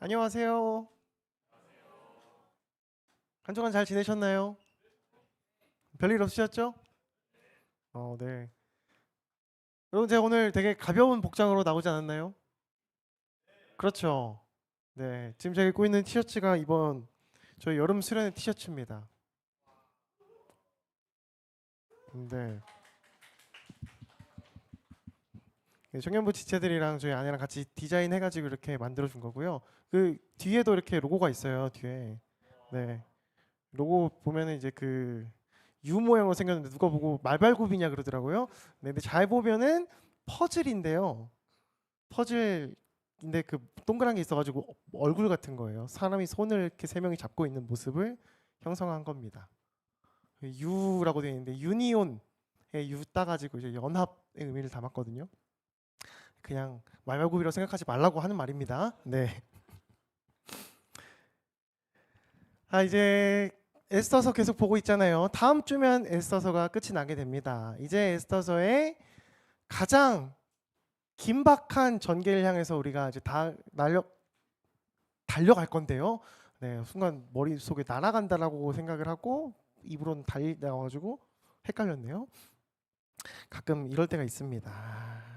안녕하세요. 한 주간 잘 지내셨나요? 별일 없으셨죠? 네. 여러분 제가 오늘 되게 가벼운 복장으로 나오지 않았나요? 그렇죠. 네. 지금 제가 입고 있는 티셔츠가 이번 저희 여름 수련회 티셔츠입니다. 네. 네, 청년부 지체들이랑 저희 아내랑 같이 디자인해가지고 이렇게 만들어준 거고요. 그 뒤에도 이렇게 로고가 있어요. 뒤에. 네. 로고 보면은 이제 그 U 모양으로 생겼는데 누가 보고 말발굽이냐 그러더라고요. 네, 근데 잘 보면은 퍼즐인데요. 퍼즐인데 그 동그란 게 있어가지고 얼굴 같은 거예요. 사람이 손을 이렇게 세 명이 잡고 있는 모습을 형성한 겁니다. U라고 되어 있는데 유니온의 U 따가지고 이제 연합의 의미를 담았거든요. 그냥 말발굽이라고 생각하지 말라고 하는 말입니다. 네. 이제 에스더서 계속 보고 있잖아요. 다음 주면 에스더서가 끝이 나게 됩니다. 이제 에스더서의 가장 긴박한 전개를 향해서 우리가 이제 달려갈 건데요. 네, 순간 머릿속에 날아간다라고 생각을 하고 입으로는 달려가지고 헷갈렸네요. 가끔 이럴 때가 있습니다.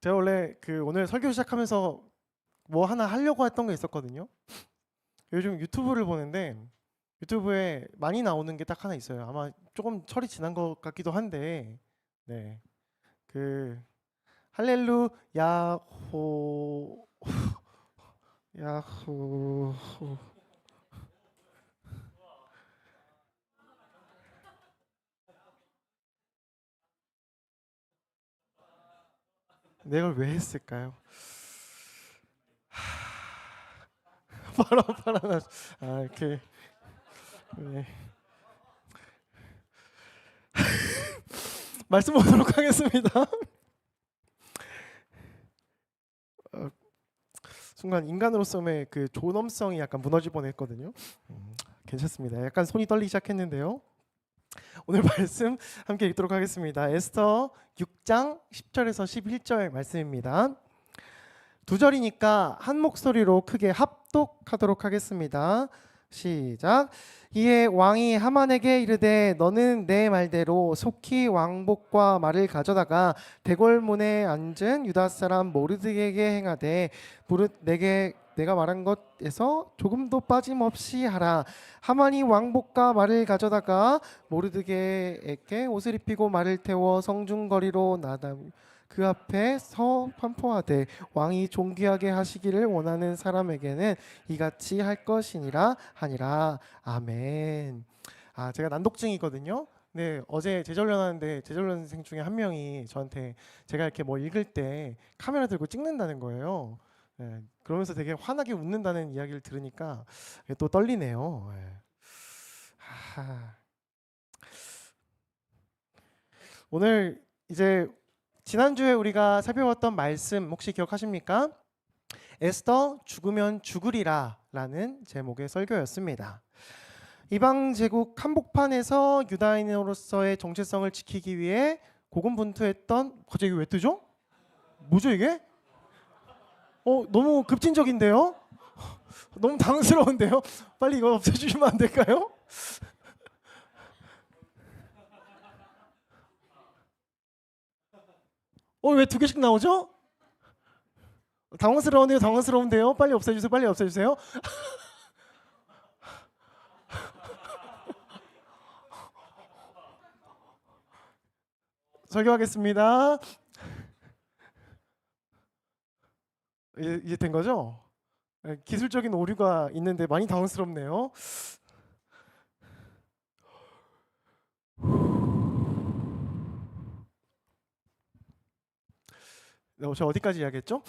제가 원래 그 오늘 설교 시작하면서 뭐 하나 하려고 했던 게 있었거든요. 요즘 유튜브를 보는데 유튜브에 많이 나오는 게 딱 하나 있어요. 아마 조금 철이 지난 것 같기도 한데, 네, 그 할렐루 야호 야호. 내가 왜 했을까요? 바로 이렇게. 네. 말씀 보도록 하겠습니다. 어, 순간 인간으로서의 그 존엄성이 약간 무너질 뻔했거든요. 괜찮습니다. 약간 손이 떨리기 시작했는데요. 오늘 말씀 함께 읽도록 하겠습니다. 에스더 6장 10절에서 11절 말씀입니다. 두 절이니까 한 목소리로 크게 합독하도록 하겠습니다. 시작. 이에 왕이 하만에게 이르되 너는 내 말대로 속히 왕복과 말을 가져다가 대궐문에 앉은 유다 사람 모르드게에게 행하되 내가 말한 것에서 조금도 빠짐없이 하라. 하만이 왕복과 말을 가져다가 모르드게에게 옷을 입히고 말을 태워 성중거리로 나다 그 앞에 서 판포하되 왕이 존귀하게 하시기를 원하는 사람에게는 이같이 할 것이니라 하니라. 아멘. 제가 난독증이거든요. 네, 어제 제절련 하는데 제절련생 중에 한 명이 저한테 제가 이렇게 뭐 읽을 때 카메라 들고 찍는다는 거예요. 네, 그러면서 되게 환하게 웃는다는 이야기를 들으니까 또 떨리네요. 네. 오늘 이제 지난주에 우리가 살펴봤던 말씀 혹시 기억하십니까? 에스더 죽으면 죽으리라 라는 제목의 설교였습니다. 이방 제국 한복판에서 유다인으로서의 정체성을 지키기 위해 고군분투했던, 갑자기 왜 뜨죠? 뭐죠 이게? 너무 급진적인데요? 너무 당황스러운데요? 빨리 이거 없애주시면 안 될까요? 왜 두 개씩 나오죠? 당황스러운데요. 빨리 없애주세요. 빨리 없애주세요. 설교하겠습니다. 이제 된 거죠? 네, 기술적인 오류가 있는데 많이 당황스럽네요. 저 어디까지 이야기했죠?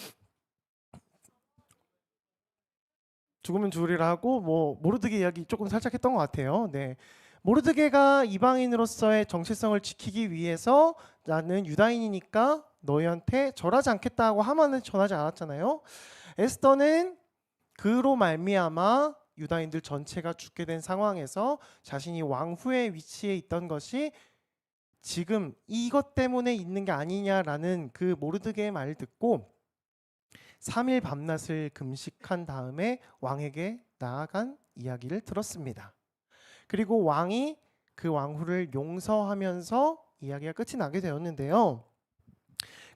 죽으면 죽으리라 하고 뭐 모르드게 이야기 조금 살짝 했던 것 같아요. 네, 모르드게가 이방인으로서의 정체성을 지키기 위해서 나는 유다인이니까 너희한테 절하지 않겠다고 하만은 전하지 않았잖아요. 에스더는 그로 말미암아 유다인들 전체가 죽게 된 상황에서 자신이 왕후의 위치에 있던 것이 지금 이것 때문에 있는 게 아니냐라는 그 모르드게의 말을 듣고 3일 밤낮을 금식한 다음에 왕에게 나아간 이야기를 들었습니다. 그리고 왕이 그 왕후를 용서하면서 이야기가 끝이 나게 되었는데요.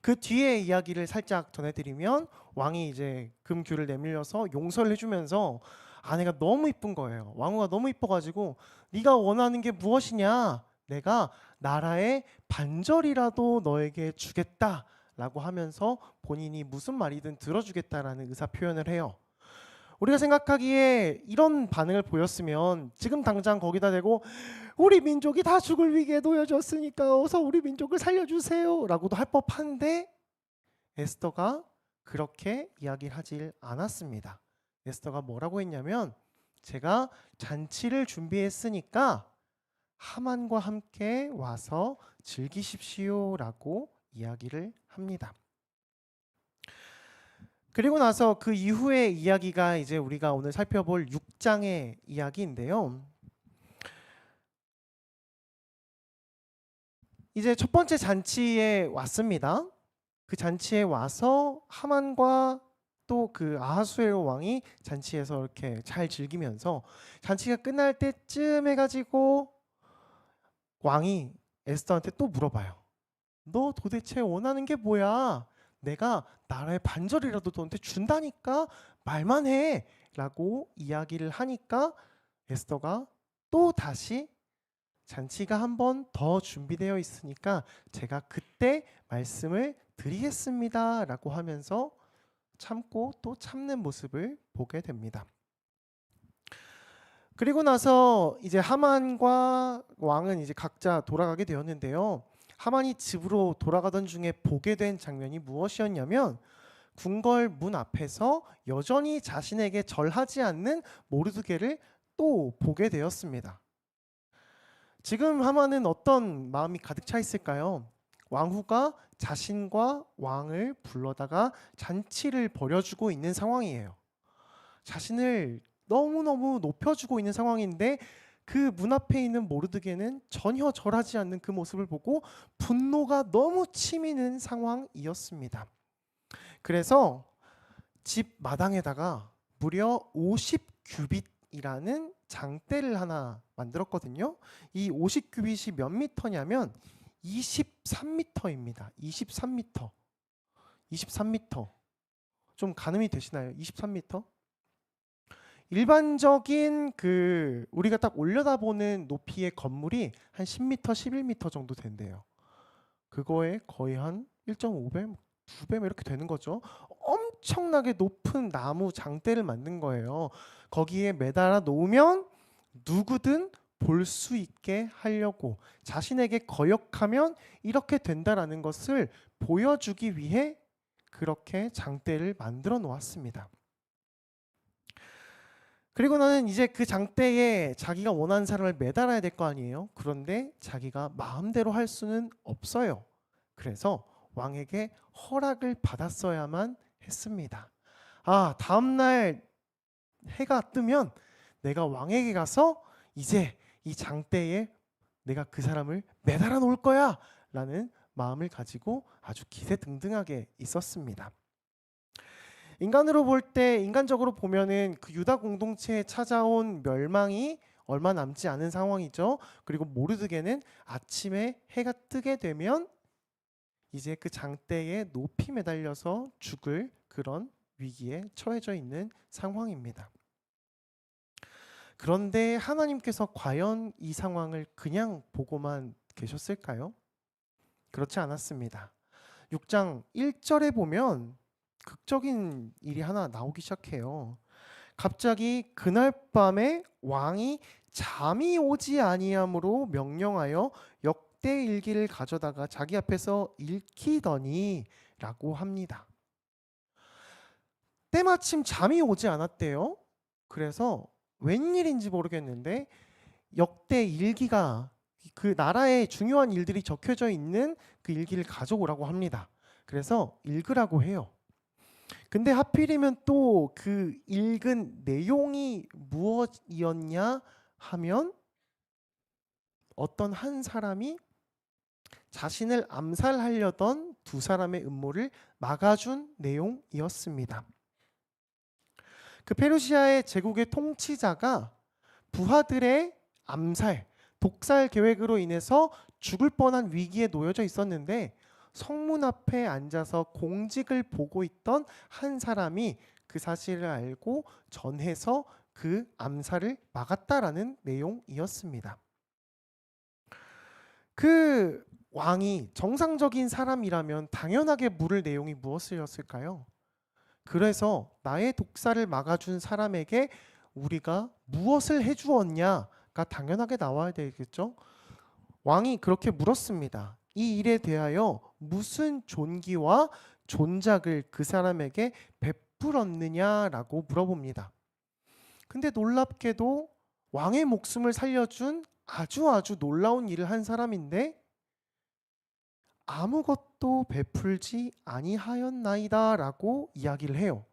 그 뒤에 이야기를 살짝 전해드리면 왕이 이제 금규를 내밀려서 용서를 해주면서 아내가 너무 이쁜 거예요. 왕후가 너무 이뻐가지고 네가 원하는 게 무엇이냐? 내가 나라의 반절이라도 너에게 주겠다라고 하면서 본인이 무슨 말이든 들어주겠다라는 의사 표현을 해요. 우리가 생각하기에 이런 반응을 보였으면 지금 당장 거기다 대고 우리 민족이 다 죽을 위기에 놓여졌으니까 어서 우리 민족을 살려주세요 라고도 할 법한데 에스더가 그렇게 이야기를 하질 않았습니다. 에스더가 뭐라고 했냐면 제가 잔치를 준비했으니까 하만과 함께 와서 즐기십시오 라고 이야기를 합니다. 그리고 나서 그 이후의 이야기가 이제 우리가 오늘 살펴볼 6장의 이야기인데요. 이제 첫 번째 잔치에 왔습니다. 그 잔치에 와서 하만과 또 그 아하수에로 왕이 잔치에서 이렇게 잘 즐기면서 잔치가 끝날 때쯤 해가지고 왕이 에스더한테 또 물어봐요. 너 도대체 원하는 게 뭐야? 내가 나라의 반절이라도 너한테 준다니까 말만 해 라고 이야기를 하니까 에스더가 또 다시 잔치가 한 번 더 준비되어 있으니까 제가 그때 말씀을 드리겠습니다 라고 하면서 참고 또 참는 모습을 보게 됩니다. 그리고 나서 이제 하만과 왕은 이제 각자 돌아가게 되었는데요. 하만이 집으로 돌아가던 중에 보게 된 장면이 무엇이었냐면 궁궐 문 앞에서 여전히 자신에게 절하지 않는 모르드게를 또 보게 되었습니다. 지금 하만은 어떤 마음이 가득 차 있을까요? 왕후가 자신과 왕을 불러다가 잔치를 벌여주고 있는 상황이에요. 자신을 너무너무 높여주고 있는 상황인데 그 문 앞에 있는 모르드게는 전혀 절하지 않는 그 모습을 보고 분노가 너무 치미는 상황이었습니다. 그래서 집 마당에다가 무려 50규빗이라는 장대를 하나 만들었거든요. 이 50규빗이 몇 미터냐면 23미터입니다. 23미터. 23미터. 좀 가늠이 되시나요? 23미터? 일반적인 그 우리가 딱 올려다보는 높이의 건물이 한 10m, 11m 정도 된대요. 그거에 거의 한 1.5배, 2배 이렇게 되는 거죠. 엄청나게 높은 나무 장대를 만든 거예요. 거기에 매달아 놓으면 누구든 볼 수 있게 하려고 자신에게 거역하면 이렇게 된다라는 것을 보여주기 위해 그렇게 장대를 만들어 놓았습니다. 그리고 나는 이제 그 장대에 자기가 원하는 사람을 매달아야 될 거 아니에요. 그런데 자기가 마음대로 할 수는 없어요. 그래서 왕에게 허락을 받았어야만 했습니다. 아, 다음날 해가 뜨면 내가 왕에게 가서 이제 이 장대에 내가 그 사람을 매달아 놓을 거야 라는 마음을 가지고 아주 기세등등하게 있었습니다. 인간으로 볼 때, 인간적으로 보면은 그 유다 공동체에 찾아온 멸망이 얼마 남지 않은 상황이죠. 그리고 모르드게는 아침에 해가 뜨게 되면 이제 그 장대에 높이 매달려서 죽을 그런 위기에 처해져 있는 상황입니다. 그런데 하나님께서 과연 이 상황을 그냥 보고만 계셨을까요? 그렇지 않았습니다. 6장 1절에 보면 극적인 일이 하나 나오기 시작해요. 갑자기 그날 밤에 왕이 잠이 오지 아니함으로 명령하여 역대 일기를 가져다가 자기 앞에서 읽히더니 라고 합니다. 때마침 잠이 오지 않았대요. 그래서 웬일인지 모르겠는데 역대 일기가 그 나라의 중요한 일들이 적혀져 있는 그 일기를 가져오라고 합니다. 그래서 읽으라고 해요. 근데 하필이면 또 그 읽은 내용이 무엇이었냐 하면 어떤 한 사람이 자신을 암살하려던 두 사람의 음모를 막아준 내용이었습니다. 그 페르시아의 제국의 통치자가 부하들의 암살, 독살 계획으로 인해서 죽을 뻔한 위기에 놓여져 있었는데 성문 앞에 앉아서 공직을 보고 있던 한 사람이 그 사실을 알고 전해서 그 암살을 막았다라는 내용이었습니다. 그 왕이 정상적인 사람이라면 당연하게 물을 내용이 무엇이었을까요? 그래서 나의 독사를 막아준 사람에게 우리가 무엇을 해주었냐가 당연하게 나와야 되겠죠. 왕이 그렇게 물었습니다. 이 일에 대하여 무슨 존귀와 존작을 그 사람에게 베풀었느냐라고 물어봅니다. 근데 놀랍게도 왕의 목숨을 살려준 아주 놀라운 일을 한 사람인데 아무것도 베풀지 아니하였나이다라고 이야기를 해요.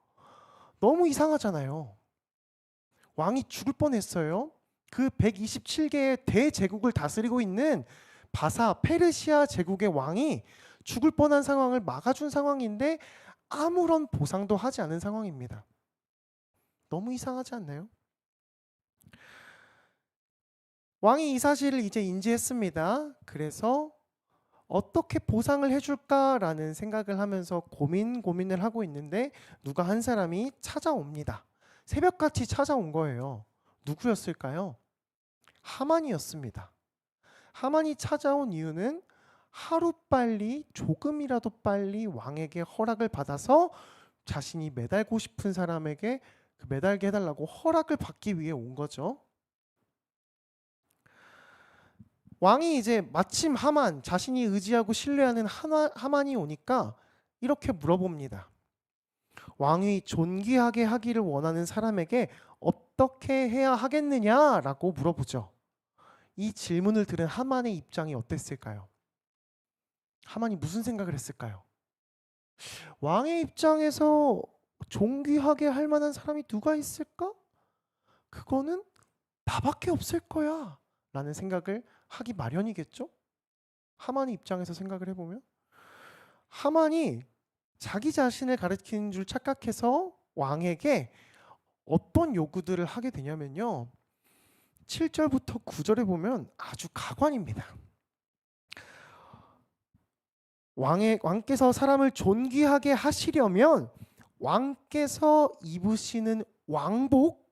너무 이상하잖아요. 왕이 죽을 뻔했어요. 그 127개의 대제국을 다스리고 있는 바사 페르시아 제국의 왕이 죽을 뻔한 상황을 막아준 상황인데 아무런 보상도 하지 않은 상황입니다. 너무 이상하지 않나요? 왕이 이 사실을 이제 인지했습니다. 그래서 어떻게 보상을 해줄까라는 생각을 하면서 고민을 하고 있는데 누가 한 사람이 찾아옵니다. 새벽같이 찾아온 거예요. 누구였을까요? 하만이었습니다. 하만이 찾아온 이유는 하루빨리 조금이라도 빨리 왕에게 허락을 받아서 자신이 매달고 싶은 사람에게 그 매달게 해달라고 허락을 받기 위해 온 거죠. 왕이 이제 마침 하만, 자신이 의지하고 신뢰하는 하만이 오니까 이렇게 물어봅니다. 왕이 존귀하게 하기를 원하는 사람에게 어떻게 해야 하겠느냐라고 물어보죠. 이 질문을 들은 하만의 입장이 어땠을까요? 하만이 무슨 생각을 했을까요? 왕의 입장에서 존귀하게 할 만한 사람이 누가 있을까? 그거는 나밖에 없을 거야 라는 생각을 하기 마련이겠죠? 하만의 입장에서 생각을 해보면 하만이 자기 자신을 가리키는 줄 착각해서 왕에게 어떤 요구들을 하게 되냐면요. 7절부터 9절에 보면 아주 가관입니다. 왕께서 사람을 존귀하게 하시려면 왕께서 입으시는 왕복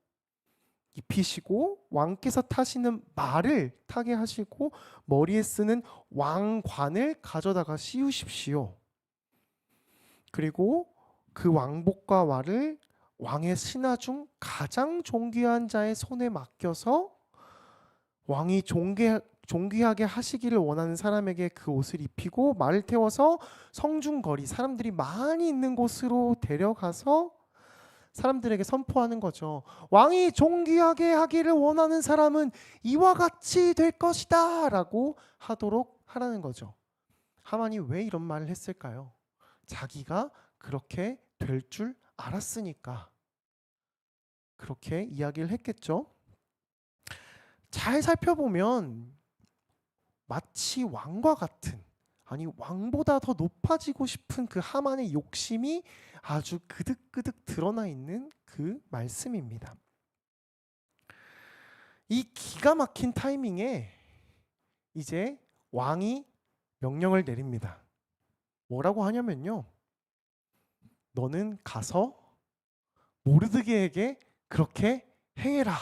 입히시고 왕께서 타시는 말을 타게 하시고 머리에 쓰는 왕관을 가져다가 씌우십시오. 그리고 그 왕복과 말을 왕의 신하 중 가장 존귀한 자의 손에 맡겨서 왕이 존귀하게 하시기를 원하는 사람에게 그 옷을 입히고 말을 태워서 성중거리, 사람들이 많이 있는 곳으로 데려가서 사람들에게 선포하는 거죠. 왕이 존귀하게 하기를 원하는 사람은 이와 같이 될 것이다 라고 하도록 하라는 거죠. 하만이 왜 이런 말을 했을까요? 자기가 그렇게 될 줄 알았으니까 그렇게 이야기를 했겠죠. 잘 살펴보면 마치 왕과 같은, 아니 왕보다 더 높아지고 싶은 그 하만의 욕심이 아주 그득그득 드러나 있는 그 말씀입니다. 이 기가 막힌 타이밍에 이제 왕이 명령을 내립니다. 뭐라고 하냐면요. 너는 가서 모르드게에게 그렇게 행해라.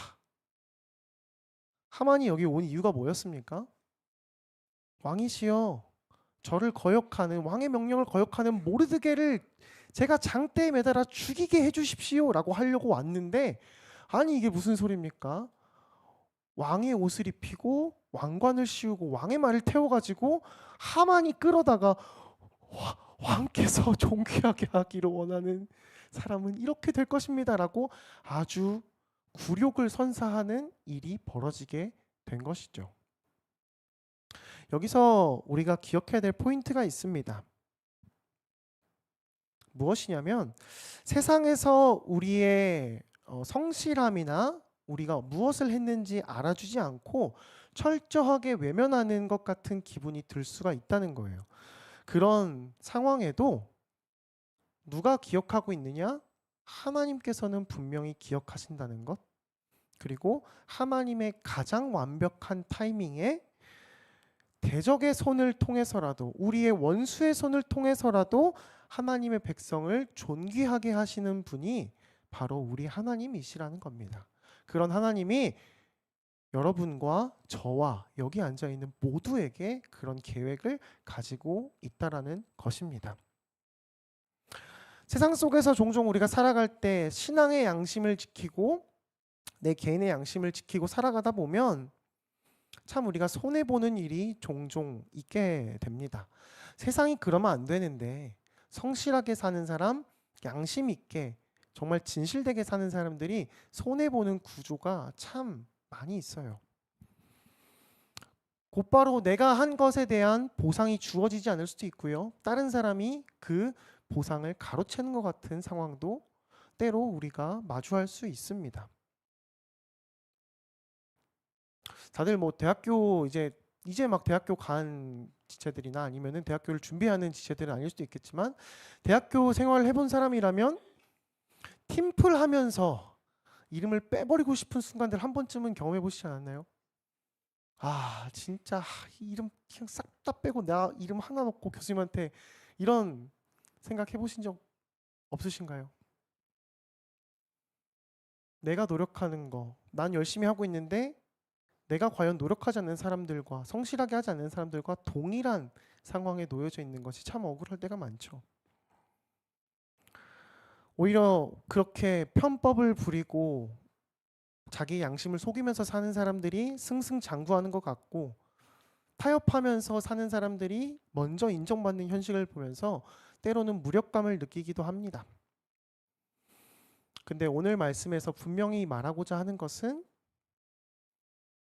하만이 여기 온 이유가 뭐였습니까? 왕이시여, 저를 거역하는, 왕의 명령을 거역하는 모르드게를 제가 장대에 매달아 죽이게 해주십시오 라고 하려고 왔는데, 아니 이게 무슨 소리입니까? 왕의 옷을 입히고 왕관을 씌우고 왕의 말을 태워가지고 하만이 끌어다가 왕께서 존귀하게 하기를 원하는 사람은 이렇게 될 것입니다 라고 아주 굴욕을 선사하는 일이 벌어지게 된 것이죠. 여기서 우리가 기억해야 될 포인트가 있습니다. 무엇이냐면 세상에서 우리의 성실함이나 우리가 무엇을 했는지 알아주지 않고 철저하게 외면하는 것 같은 기분이 들 수가 있다는 거예요. 그런 상황에도 누가 기억하고 있느냐? 하나님께서는 분명히 기억하신다는 것. 그리고 하나님의 가장 완벽한 타이밍에 대적의 손을 통해서라도, 우리의 원수의 손을 통해서라도 하나님의 백성을 존귀하게 하시는 분이 바로 우리 하나님이시라는 겁니다. 그런 하나님이 여러분과 저와 여기 앉아 있는 모두에게 그런 계획을 가지고 있다라는 것입니다. 세상 속에서 종종 우리가 살아갈 때 신앙의 양심을 지키고 내 개인의 양심을 지키고 살아가다 보면 참 우리가 손해보는 일이 종종 있게 됩니다. 세상이 그러면 안 되는데 성실하게 사는 사람, 양심 있게 정말 진실되게 사는 사람들이 손해보는 구조가 참 많이 있어요. 곧바로 내가 한 것에 대한 보상이 주어지지 않을 수도 있고요. 다른 사람이 그 보상을 가로채는 것 같은 상황도 때로 우리가 마주할 수 있습니다. 다들 뭐 대학교 이제 막 대학교 간 지체들이나 아니면은 대학교를 준비하는 지체들은 아닐 수도 있겠지만 대학교 생활을 해본 사람이라면 팀플 하면서 이름을 빼버리고 싶은 순간들 한 번쯤은 경험해 보시지 않았나요? 아 진짜 이름 그냥 싹 다 빼고 나 이름 하나 넣고 교수님한테 이런 생각 해보신 적 없으신가요? 내가 노력하는 거, 난 열심히 하고 있는데 내가 과연 노력하지 않는 사람들과 성실하게 하지 않는 사람들과 동일한 상황에 놓여져 있는 것이 참 억울할 때가 많죠. 오히려 그렇게 편법을 부리고 자기 양심을 속이면서 사는 사람들이 승승장구하는 것 같고 타협하면서 사는 사람들이 먼저 인정받는 현실을 보면서 때로는 무력감을 느끼기도 합니다. 근데 오늘 말씀에서 분명히 말하고자 하는 것은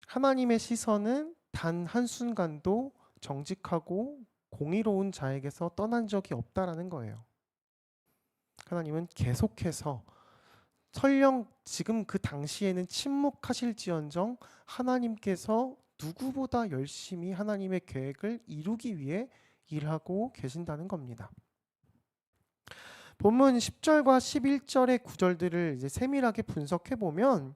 하나님의 시선은 단 한순간도 정직하고 공의로운 자에게서 떠난 적이 없다라는 거예요. 하나님은 계속해서 설령 지금 그 당시에는 침묵하실지언정 하나님께서 누구보다 열심히 하나님의 계획을 이루기 위해 일하고 계신다는 겁니다. 본문 10절과 11절의 구절들을 이제 세밀하게 분석해 보면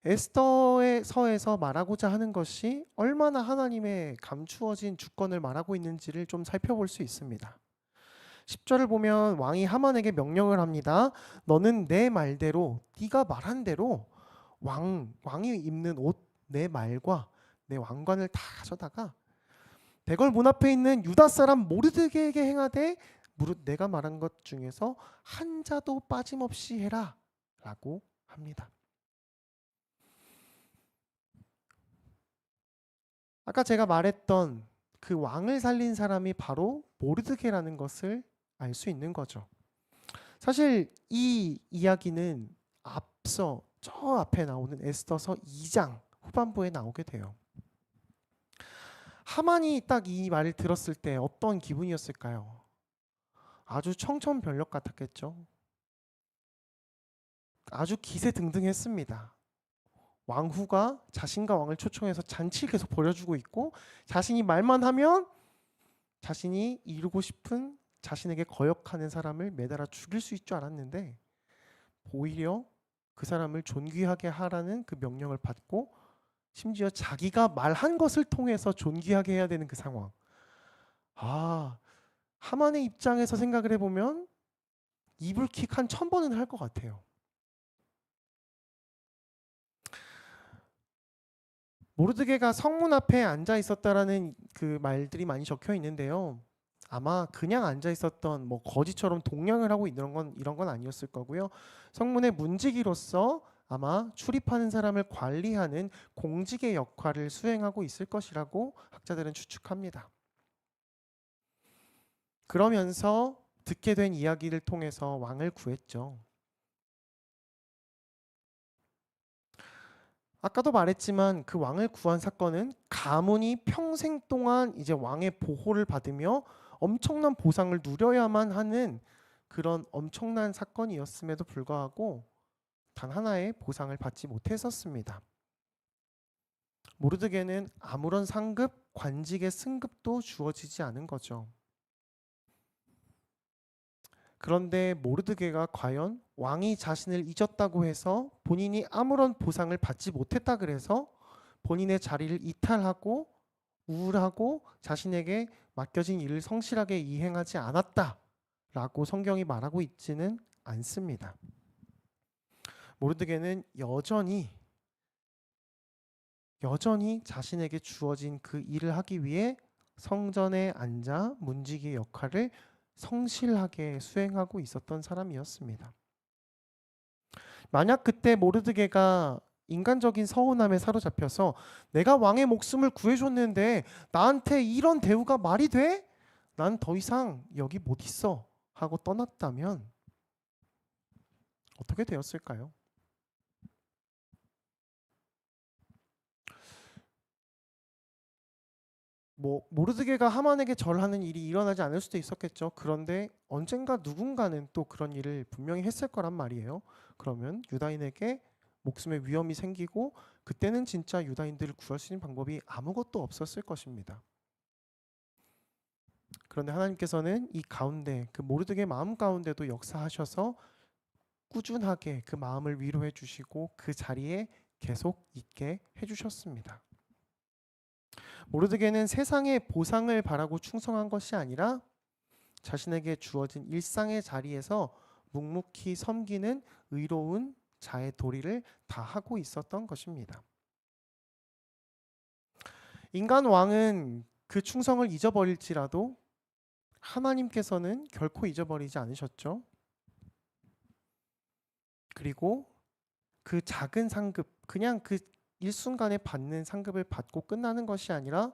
에스더의 서에서 말하고자 하는 것이 얼마나 하나님의 감추어진 주권을 말하고 있는지를 좀 살펴볼 수 있습니다. 10절을 보면 왕이 하만에게 명령을 합니다. 너는 내 말대로 네가 말한 대로 왕이 입는 옷 내 말과 내 왕관을 다 가져다가 대궐 문 앞에 있는 유다 사람 모르드게에게 행하되 무릇 내가 말한 것 중에서 한 자도 빠짐없이 해라 라고 합니다. 아까 제가 말했던 그 왕을 살린 사람이 바로 모르드게라는 것을 알 수 있는 거죠. 사실 이 이야기는 앞서 저 앞에 나오는 에스더서 2장 후반부에 나오게 돼요. 하만이 딱 이 말을 들었을 때 어떤 기분이었을까요? 아주 청천벽력 같았겠죠. 아주 기세등등했습니다. 왕후가 자신과 왕을 초청해서 잔치를 계속 벌여주고 있고 자신이 말만 하면 자신이 이루고 싶은 자신에게 거역하는 사람을 매달아 죽일 수 있을 줄 알았는데 오히려 그 사람을 존귀하게 하라는 그 명령을 받고 심지어 자기가 말한 것을 통해서 존귀하게 해야 되는 그 상황. 하만의 입장에서 생각을 해보면 이불킥 한 1000번은 할 것 같아요. 모르드게가 성문 앞에 앉아 있었다라는 그 말들이 많이 적혀 있는데요. 아마 그냥 앉아 있었던 뭐 거지처럼 동냥을 하고 이런 건 아니었을 거고요. 성문의 문지기로서 아마 출입하는 사람을 관리하는 공직의 역할을 수행하고 있을 것이라고 학자들은 추측합니다. 그러면서 듣게 된 이야기를 통해서 왕을 구했죠. 아까도 말했지만 그 왕을 구한 사건은 가문이 평생 동안 이제 왕의 보호를 받으며 엄청난 보상을 누려야만 하는 그런 엄청난 사건이었음에도 불구하고 단 하나의 보상을 받지 못했었습니다. 모르드게는 아무런 상급, 관직의 승급도 주어지지 않은 거죠. 그런데 모르드게가 과연 왕이 자신을 잊었다고 해서 본인이 아무런 보상을 받지 못했다 그래서 본인의 자리를 이탈하고 우울하고 자신에게 맡겨진 일을 성실하게 이행하지 않았다라고 성경이 말하고 있지는 않습니다. 모르드게는 여전히 자신에게 주어진 그 일을 하기 위해 성전에 앉아 문지기의 역할을 성실하게 수행하고 있었던 사람이었습니다. 만약 그때 모르드게가 인간적인 서운함에 사로잡혀서 내가 왕의 목숨을 구해줬는데 나한테 이런 대우가 말이 돼? 난 더 이상 여기 못 있어 하고 떠났다면 어떻게 되었을까요? 모르드게가 하만에게 절하는 일이 일어나지 않을 수도 있었겠죠. 그런데 언젠가 누군가는 또 그런 일을 분명히 했을 거란 말이에요. 그러면 유다인에게 목숨의 위험이 생기고 그때는 진짜 유다인들을 구할 수 있는 방법이 아무것도 없었을 것입니다. 그런데 하나님께서는 이 가운데 그 모르드게 마음 가운데도 역사하셔서 꾸준하게 그 마음을 위로해 주시고 그 자리에 계속 있게 해주셨습니다. 모르드게는 세상의 보상을 바라고 충성한 것이 아니라 자신에게 주어진 일상의 자리에서 묵묵히 섬기는 의로운 자의 도리를 다 하고 있었던 것입니다. 인간 왕은 그 충성을 잊어버릴지라도 하나님께서는 결코 잊어버리지 않으셨죠. 그리고 그 작은 상급, 그냥 그 일순간에 받는 상급을 받고 끝나는 것이 아니라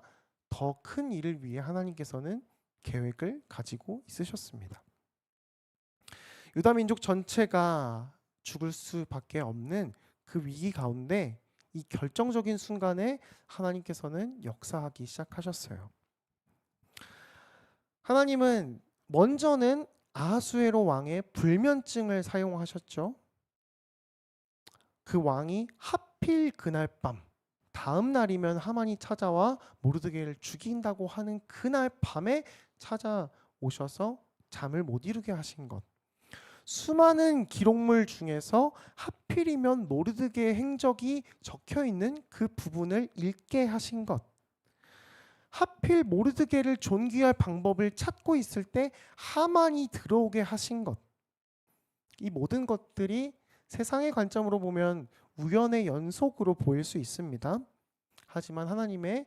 더 큰 일을 위해 하나님께서는 계획을 가지고 있으셨습니다. 유다 민족 전체가 죽을 수밖에 없는 그 위기 가운데 이 결정적인 순간에 하나님께서는 역사하기 시작하셨어요. 하나님은 먼저는 아하수에로 왕의 불면증을 사용하셨죠. 그 왕이 하필 그날 밤, 다음 날이면 하만이 찾아와 모르드게를 죽인다고 하는 그날 밤에 찾아오셔서 잠을 못 이루게 하신 것. 수많은 기록물 중에서 하필이면 모르드게의 행적이 적혀 있는 그 부분을 읽게 하신 것. 하필 모르드게를 존귀할 방법을 찾고 있을 때 하만이 들어오게 하신 것. 이 모든 것들이 세상의 관점으로 보면 우연의 연속으로 보일 수 있습니다. 하지만 하나님의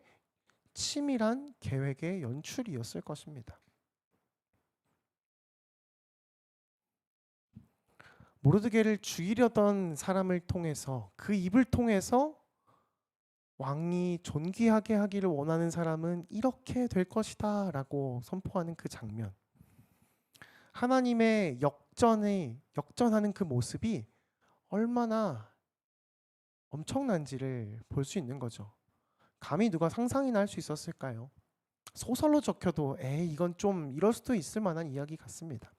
치밀한 계획의 연출이었을 것입니다. 모르드게를 죽이려던 사람을 통해서 그 입을 통해서 왕이 존귀하게 하기를 원하는 사람은 이렇게 될 것이다 라고 선포하는 그 장면. 하나님의 역전하는 그 모습이 얼마나 엄청난지를 볼 수 있는 거죠. 감히 누가 상상이나 할 수 있었을까요? 소설로 적혀도 이건 좀 이럴 수도 있을 만한 이야기 같습니다.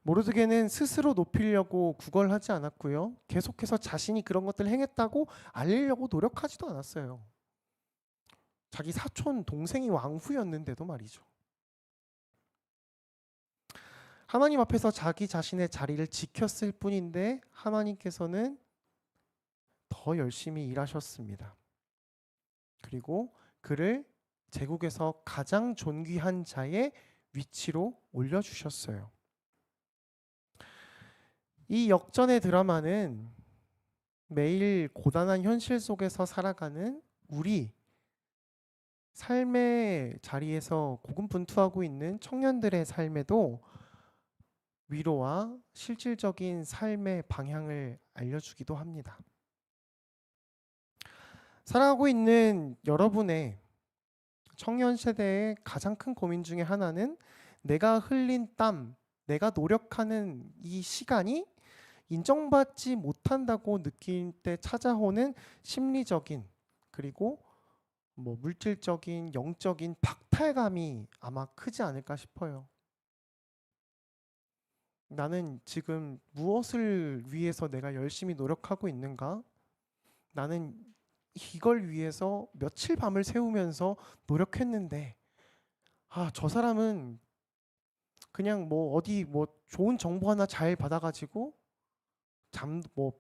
모르드게는 스스로 높이려고 구걸하지 않았고요. 계속해서 자신이 그런 것들을 행했다고 알리려고 노력하지도 않았어요. 자기 사촌 동생이 왕후였는데도 말이죠. 하나님 앞에서 자기 자신의 자리를 지켰을 뿐인데 하나님께서는 더 열심히 일하셨습니다. 그리고 그를 제국에서 가장 존귀한 자의 위치로 올려주셨어요. 이 역전의 드라마는 매일 고단한 현실 속에서 살아가는 우리 삶의 자리에서 고군분투하고 있는 청년들의 삶에도 위로와 실질적인 삶의 방향을 알려주기도 합니다. 살아가고 있는 여러분의 청년 세대의 가장 큰 고민 중에 하나는 내가 흘린 땀, 내가 노력하는 이 시간이 인정받지 못한다고 느낄 때 찾아오는 심리적인 그리고 물질적인 영적인 박탈감이 아마 크지 않을까 싶어요. 나는 지금 무엇을 위해서 내가 열심히 노력하고 있는가? 나는 이걸 위해서 며칠 밤을 새우면서 노력했는데 저 사람은 그냥 뭐 어디 뭐 좋은 정보 하나 잘 받아가지고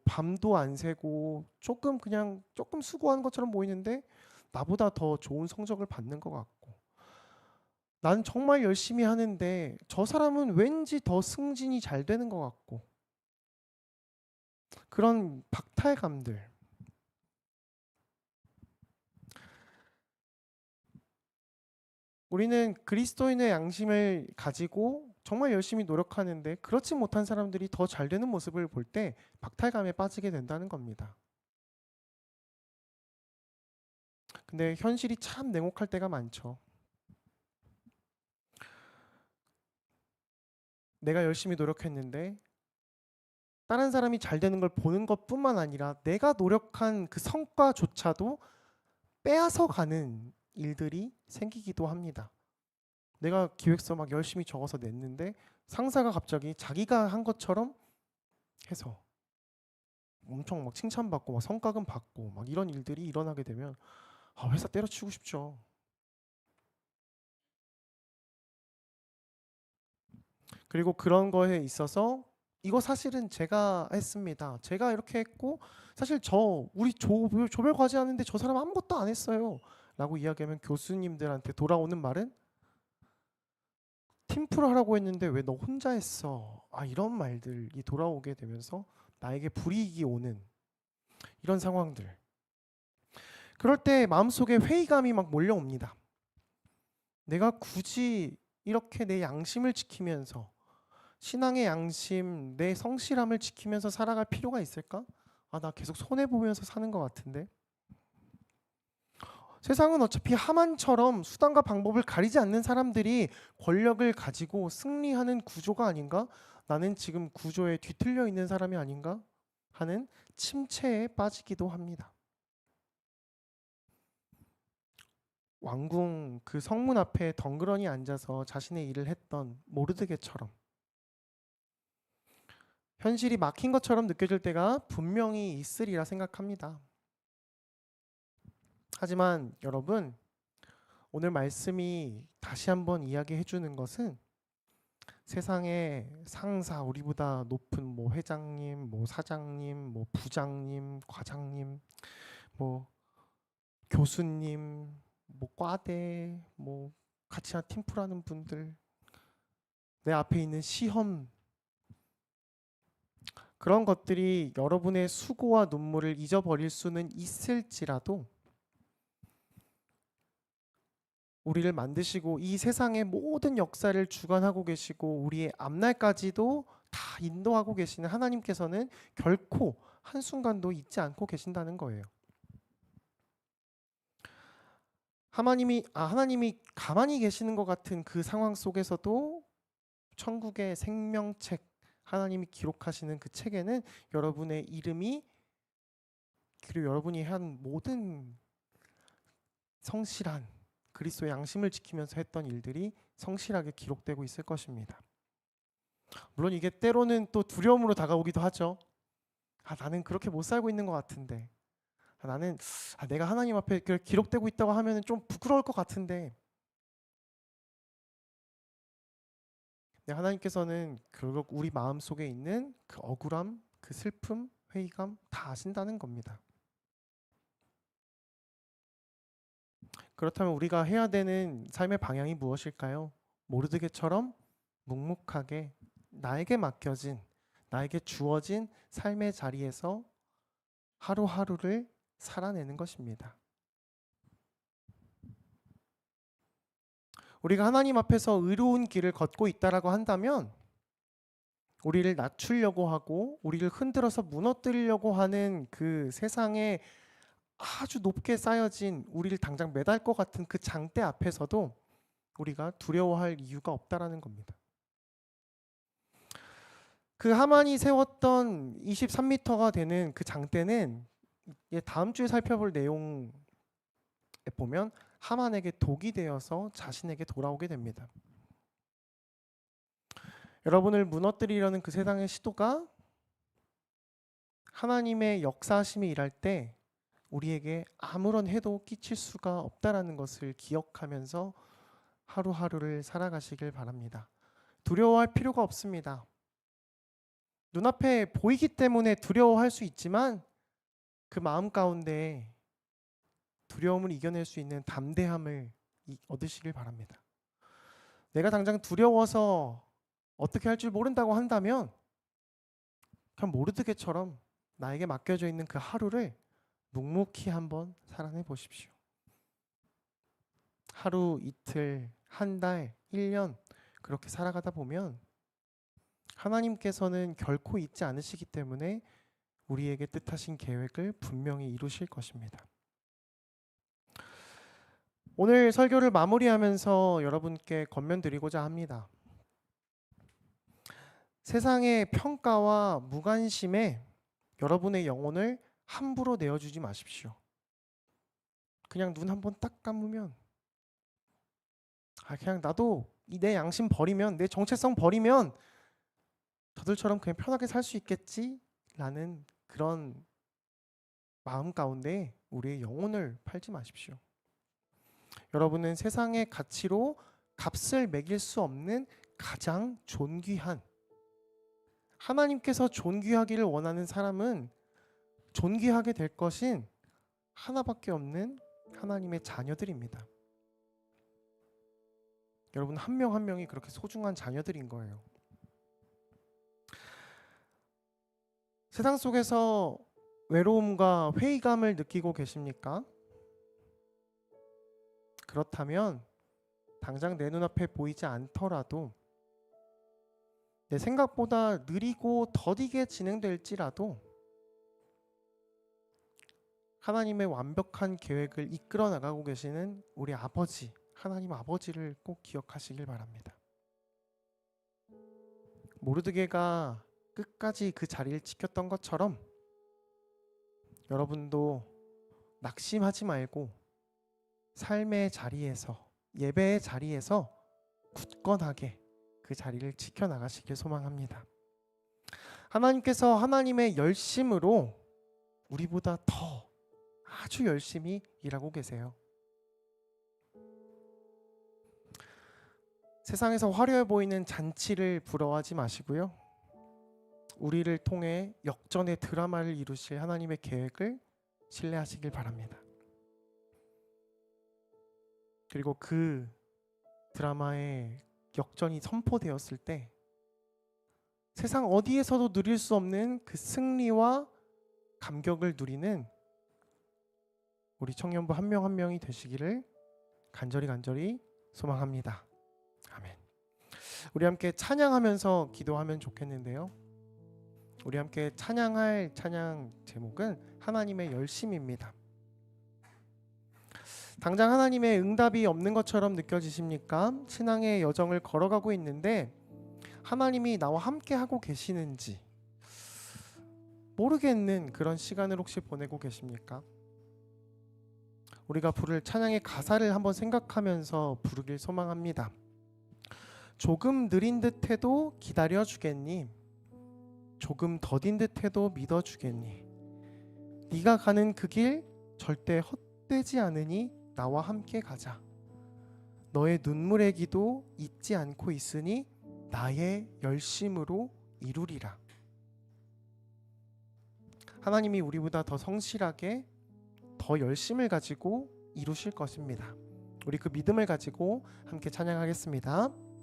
밤도 안 새고 조금 수고한 것처럼 보이는데 나보다 더 좋은 성적을 받는 것 같고 난 정말 열심히 하는데 저 사람은 왠지 더 승진이 잘 되는 것 같고 그런 박탈감들. 우리는 그리스도인의 양심을 가지고 정말 열심히 노력하는데 그렇지 못한 사람들이 더 잘 되는 모습을 볼 때 박탈감에 빠지게 된다는 겁니다. 근데 현실이 참 냉혹할 때가 많죠. 내가 열심히 노력했는데 다른 사람이 잘 되는 걸 보는 것뿐만 아니라 내가 노력한 그 성과조차도 빼앗아 가는 일들이 생기기도 합니다. 내가 기획서 막 열심히 적어서 냈는데 상사가 갑자기 자기가 한 것처럼 해서 엄청 막 칭찬받고 막 성과금 받고 막 이런 일들이 일어나게 되면 회사 때려치우고 싶죠. 그리고 그런 거에 있어서 이거 사실은 제가 했습니다. 제가 이렇게 했고 사실 우리 조별 과제 하는데 저 사람 아무것도 안 했어요. 라고 이야기하면 교수님들한테 돌아오는 말은 팀플 하라고 했는데 왜 너 혼자 했어? 이런 말들이 돌아오게 되면서 나에게 불이익이 오는 이런 상황들. 그럴 때 마음속에 회의감이 막 몰려옵니다. 내가 굳이 이렇게 내 양심을 지키면서 신앙의 양심, 내 성실함을 지키면서 살아갈 필요가 있을까? 나 계속 손해보면서 사는 것 같은데. 세상은 어차피 하만처럼 수단과 방법을 가리지 않는 사람들이 권력을 가지고 승리하는 구조가 아닌가? 나는 지금 구조에 뒤틀려 있는 사람이 아닌가? 하는 침체에 빠지기도 합니다. 왕궁 그 성문 앞에 덩그러니 앉아서 자신의 일을 했던 모르드게처럼 현실이 막힌 것처럼 느껴질 때가 분명히 있으리라 생각합니다. 하지만 여러분, 오늘 말씀이 다시 한번 이야기해 주는 것은 세상의 상사, 우리보다 높은 뭐 회장님, 뭐 사장님, 뭐 부장님, 과장님, 뭐 교수님, 뭐 과대, 뭐 같이 팀플하는 분들, 내 앞에 있는 시험, 그런 것들이 여러분의 수고와 눈물을 잊어버릴 수는 있을지라도 우리를 만드시고 이 세상의 모든 역사를 주관하고 계시고 우리의 앞날까지도 다 인도하고 계시는 하나님께서는 결코 한순간도 잊지 않고 계신다는 거예요. 하나님이 가만히 계시는 것 같은 그 상황 속에서도 천국의 생명책, 하나님이 기록하시는 그 책에는 여러분의 이름이, 그리고 여러분이 한 모든 성실한 그리스도의 양심을 지키면서 했던 일들이 성실하게 기록되고 있을 것입니다. 물론 이게 때로는 또 두려움으로 다가오기도 하죠. 나는 그렇게 못 살고 있는 것 같은데, 나는 내가 하나님 앞에 기록되고 있다고 하면 좀 부끄러울 것 같은데, 하나님께서는 결국 우리 마음 속에 있는 그 억울함, 그 슬픔, 회의감 다 아신다는 겁니다. 그렇다면 우리가 해야 되는 삶의 방향이 무엇일까요? 모르드게처럼 묵묵하게 나에게 맡겨진, 나에게 주어진 삶의 자리에서 하루하루를 살아내는 것입니다. 우리가 하나님 앞에서 의로운 길을 걷고 있다라고 한다면 우리를 낮추려고 하고 우리를 흔들어서 무너뜨리려고 하는 그 세상에 아주 높게 쌓여진 우리를 당장 매달 것 같은 그 장대 앞에서도 우리가 두려워할 이유가 없다라는 겁니다. 그 하만이 세웠던 23m가 되는 그 장대는 다음 주에 살펴볼 내용에 보면 하만에게 독이 되어서 자신에게 돌아오게 됩니다. 여러분을 무너뜨리려는 그 세상의 시도가 하나님의 역사하심이 일할 때 우리에게 아무런 해도 끼칠 수가 없다라는 것을 기억하면서 하루하루를 살아가시길 바랍니다. 두려워할 필요가 없습니다. 눈앞에 보이기 때문에 두려워할 수 있지만 그 마음 가운데 두려움을 이겨낼 수 있는 담대함을 얻으시길 바랍니다. 내가 당장 두려워서 어떻게 할 줄 모른다고 한다면 그냥 모르드게처럼 나에게 맡겨져 있는 그 하루를 묵묵히 한번 살아내 보십시오. 하루, 이틀, 한 달, 1년 그렇게 살아가다 보면 하나님께서는 결코 잊지 않으시기 때문에 우리에게 뜻하신 계획을 분명히 이루실 것입니다. 오늘 설교를 마무리하면서 여러분께 권면드리고자 합니다. 세상의 평가와 무관심에 여러분의 영혼을 함부로 내어주지 마십시오. 그냥 눈 한번 딱 감으면 그냥 나도 내 양심 버리면, 내 정체성 버리면 저들처럼 그냥 편하게 살 수 있겠지? 라는 그런 마음 가운데 우리의 영혼을 팔지 마십시오. 여러분은 세상의 가치로 값을 매길 수 없는 가장 존귀한, 하나님께서 존귀하기를 원하는 사람은 존귀하게 될 것인 하나밖에 없는 하나님의 자녀들입니다. 여러분 한 명 한 명이 그렇게 소중한 자녀들인 거예요. 세상 속에서 외로움과 회의감을 느끼고 계십니까? 그렇다면 당장 내 눈앞에 보이지 않더라도, 내 생각보다 느리고 더디게 진행될지라도 하나님의 완벽한 계획을 이끌어 나가고 계시는 우리 아버지, 하나님 아버지를 꼭 기억하시길 바랍니다. 모르드게가 끝까지 그 자리를 지켰던 것처럼 여러분도 낙심하지 말고 삶의 자리에서, 예배의 자리에서 굳건하게 그 자리를 지켜나가시길 소망합니다. 하나님께서 하나님의 열심으로 우리보다 더 아주 열심히 일하고 계세요. 세상에서 화려해 보이는 잔치를 부러워하지 마시고요. 우리를 통해 역전의 드라마를 이루실 하나님의 계획을 신뢰하시길 바랍니다. 그리고 그 드라마의 역전이 선포되었을 때 세상 어디에서도 누릴 수 없는 그 승리와 감격을 누리는 우리 청년부 한 명 한 명이 되시기를 간절히 소망합니다. 아멘. 우리 함께 찬양하면서 기도하면 좋겠는데요. 우리 함께 찬양할 찬양 제목은 하나님의 열심입니다. 당장 하나님의 응답이 없는 것처럼 느껴지십니까? 신앙의 여정을 걸어가고 있는데 하나님이 나와 함께 하고 계시는지 모르겠는 그런 시간을 혹시 보내고 계십니까? 우리가 부를 찬양의 가사를 한번 생각하면서 부르길 소망합니다. 조금 느린 듯해도 기다려주겠니? 조금 더딘 듯해도 믿어주겠니? 네가 가는 그 길 절대 헛되지 않으니 나와 함께 가자. 너의 눈물의 기도 잊지 않고 있으니 나의 열심으로 이루리라. 하나님이 우리보다 더 성실하게 더 열심을 가지고 이루실 것입니다. 우리 그 믿음을 가지고 함께 찬양하겠습니다.